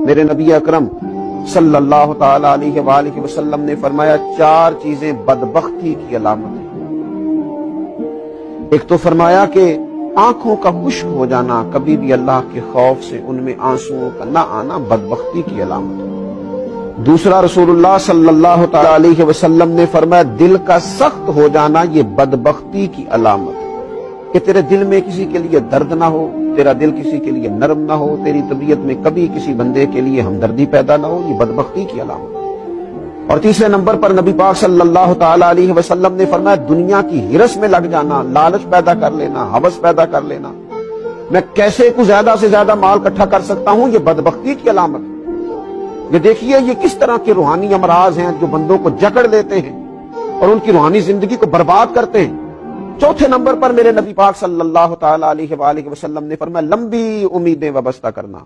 میرے نبی اکرم صلی اللہ تعالی علیہ وآلہ وسلم نے فرمایا 4 چیزیں بدبختی کی علامت ہیں۔ ایک تو فرمایا کہ آنکھوں کا خشک ہو جانا، کبھی بھی اللہ کے خوف سے ان میں آنسوؤں کا نہ آنا بدبختی کی علامت ہے۔ دوسرا، رسول اللہ صلی اللہ تعالی علیہ وسلم نے فرمایا دل کا سخت ہو جانا یہ بدبختی کی علامت ہے، کہ تیرے دل میں کسی کے لیے درد نہ ہو، تیرا دل کسی کے لیے نرم نہ ہو، تیری طبیعت میں کبھی کسی بندے کے لیے ہمدردی پیدا نہ ہو، یہ بدبختی کی علامت ہے۔ اور تیسرے نمبر پر نبی پاک صلی اللہ تعالی علیہ وسلم نے فرمایا دنیا کی ہرس میں لگ جانا، لالچ پیدا کر لینا، ہوس پیدا کر لینا، میں کیسے کو زیادہ سے زیادہ مال اکٹھا کر سکتا ہوں، یہ بدبختی کی علامت ہے۔ یہ دیکھیے یہ کس طرح کے روحانی امراض ہیں جو بندوں کو جکڑ لیتے ہیں اور ان کی روحانی زندگی کو برباد کرتے ہیں۔ چوتھے نمبر پر میرے نبی پاک صلی اللہ تعالی علیہ وآلہ وسلم نے فرمایا لمبی امیدیں وابستہ کرنا۔